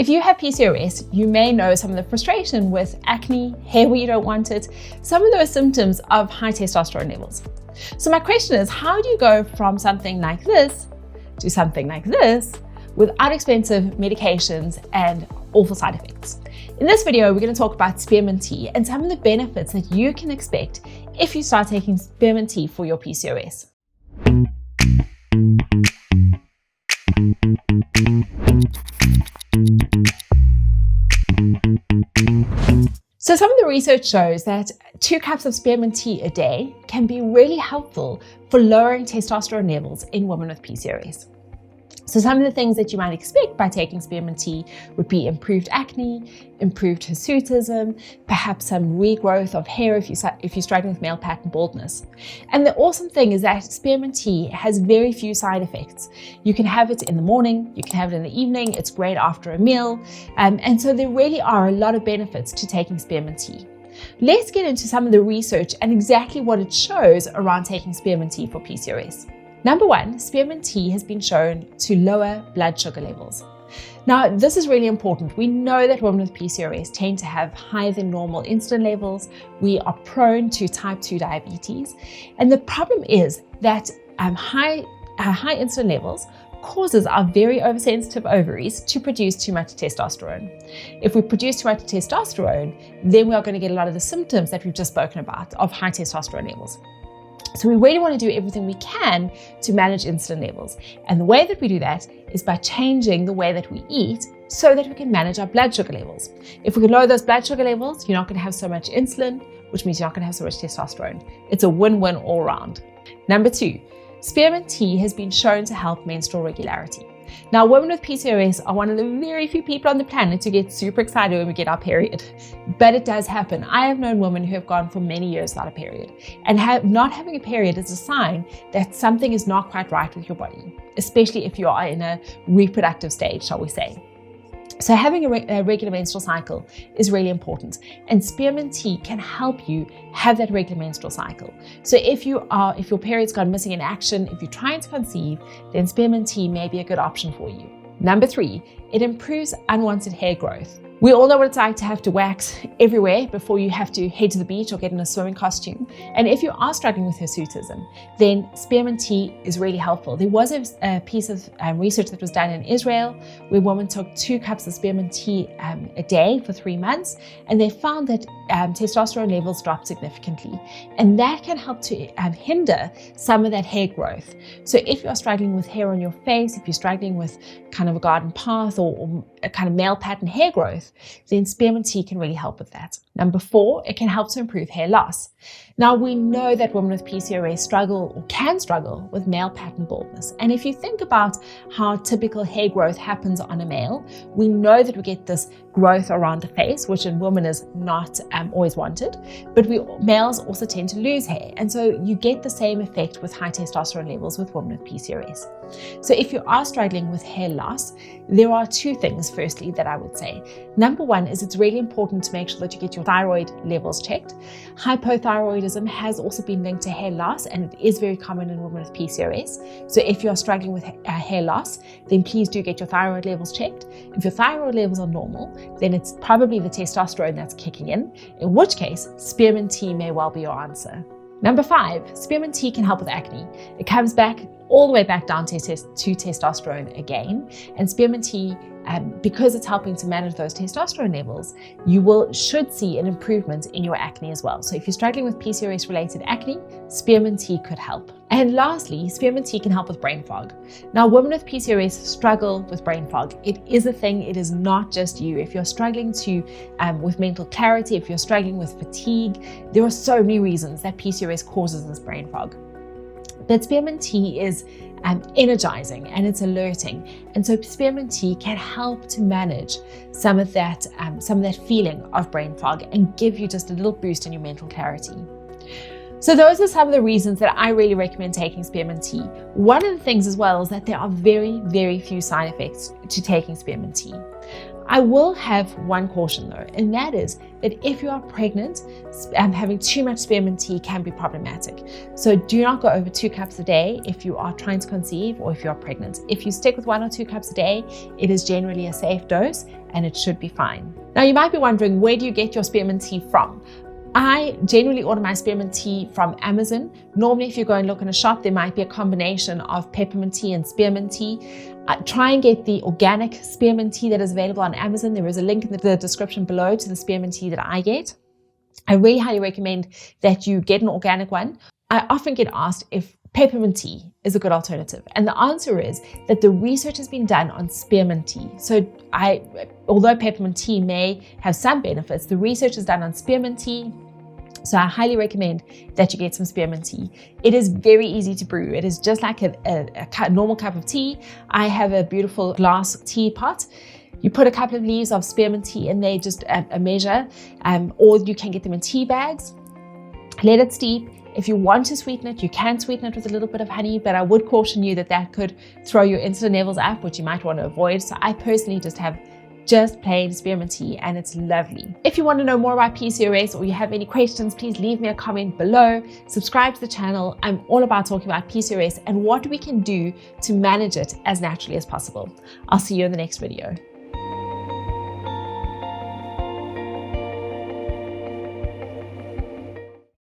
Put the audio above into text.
If you have PCOS, you may know some of the frustration with acne, hair where you don't want it, some of those symptoms of high testosterone levels. So my question is, how do you go from something like this to something like this without expensive medications and awful side effects? In this video, we're going to talk about spearmint tea and some of the benefits that you can expect if you start taking spearmint tea for your PCOS. So some of the research shows that 2 cups of spearmint tea a day can be really helpful for lowering testosterone levels in women with PCOS. So some of the things that you might expect by taking spearmint tea would be improved acne, improved hirsutism, perhaps some regrowth of hair if you're struggling with male pattern baldness. And the awesome thing is that spearmint tea has very few side effects. You can have it in the morning, you can have it in the evening, it's great after a meal. And so there really are a lot of benefits to taking spearmint tea. Let's get into some of the research and exactly what it shows around taking spearmint tea for PCOS. Number 1, spearmint tea has been shown to lower blood sugar levels. Now, this is really important. We know that women with PCOS tend to have higher than normal insulin levels. We are prone to type 2 diabetes. And the problem is that high insulin levels causes our very oversensitive ovaries to produce too much testosterone. If we produce too much testosterone, then we are going to get a lot of the symptoms that we've just spoken about of high testosterone levels. So we really want to do everything we can to manage insulin levels. And the way that we do that is by changing the way that we eat so that we can manage our blood sugar levels. If we can lower those blood sugar levels, you're not going to have so much insulin, which means you're not going to have so much testosterone. It's a win-win all around. Number 2, spearmint tea has been shown to help menstrual regularity. Now, women with PCOS are one of the very few people on the planet to get super excited when we get our period, but it does happen. I have known women who have gone for many years without a period, and not having a period is a sign that something is not quite right with your body, especially if you are in a reproductive stage, shall we say. So having a regular menstrual cycle is really important, and spearmint tea can help you have that regular menstrual cycle. So if your period's gone missing in action, if you're trying to conceive, then spearmint tea may be a good option for you. Number 3, it improves unwanted hair growth. We all know what it's like to have to wax everywhere before you have to head to the beach or get in a swimming costume. And if you are struggling with hirsutism, then spearmint tea is really helpful. There was a piece of research that was done in Israel where women took 2 cups of spearmint tea a day for 3 months, and they found that testosterone levels dropped significantly. And that can help to hinder some of that hair growth. So if you're struggling with hair on your face, if you're struggling with kind of a garden path or a kind of male pattern hair growth, then spearmint tea can really help with that. Number 4, it can help to improve hair loss. Now, we know that women with PCOS struggle or can struggle with male pattern baldness. And if you think about how typical hair growth happens on a male, we know that we get this growth around the face, which in women is not always wanted, but males also tend to lose hair. And so you get the same effect with high testosterone levels with women with PCOS. So if you are struggling with hair loss, there are 2 things, firstly, that I would say. Number 1 is it's really important to make sure that you get your thyroid levels checked. Hypothyroidism has also been linked to hair loss, and it is very common in women with PCOS. So if you're struggling with hair loss, then please do get your thyroid levels checked. If your thyroid levels are normal, then it's probably the testosterone that's kicking in which case spearmint tea may well be your answer. Number 5, spearmint tea can help with acne. It comes back all the way back down to testosterone again, and spearmint tea, because it's helping to manage those testosterone levels, you should see an improvement in your acne as well. So if you're struggling with PCOS related acne, spearmint tea could help. And lastly, spearmint tea can help with brain fog. Now, women with PCOS struggle with brain fog. It is a thing. It is not just you. If you're struggling with mental clarity, if you're struggling with fatigue, there are so many reasons that PCOS causes this brain fog. But spearmint tea is energizing and it's alerting, and so spearmint tea can help to manage some of that feeling of brain fog and give you just a little boost in your mental clarity. So those are some of the reasons that I really recommend taking spearmint tea. One of the things as well is that there are very, very few side effects to taking spearmint tea. I will have one caution though, and that is that if you are pregnant, having too much spearmint tea can be problematic. So do not go over 2 cups a day if you are trying to conceive or if you are pregnant. If you stick with 1 or 2 cups a day, it is generally a safe dose and it should be fine. Now you might be wondering, where do you get your spearmint tea from? I generally order my spearmint tea from Amazon. Normally, if you go and look in a shop, there might be a combination of peppermint tea and spearmint tea. Try and get the organic spearmint tea that is available on Amazon. There is a link in the description below to the spearmint tea that I get. I really highly recommend that you get an organic one. I often get asked if peppermint tea is a good alternative. And the answer is that the research has been done on spearmint tea. So although peppermint tea may have some benefits, the research is done on spearmint tea. So I highly recommend that you get some spearmint tea. It is very easy to brew. It is just like a normal cup of tea. I have a beautiful glass teapot. You put a couple of leaves of spearmint tea in there, just a measure, or you can get them in tea bags. Let it steep. If you want to sweeten it, you can sweeten it with a little bit of honey, but I would caution you that that could throw your insulin levels up, which you might want to avoid. So I personally just have plain spearmint tea and it's lovely. If you want to know more about PCOS or you have any questions, please leave me a comment below. Subscribe to the channel. I'm all about talking about PCOS and what we can do to manage it as naturally as possible. I'll see you in the next video.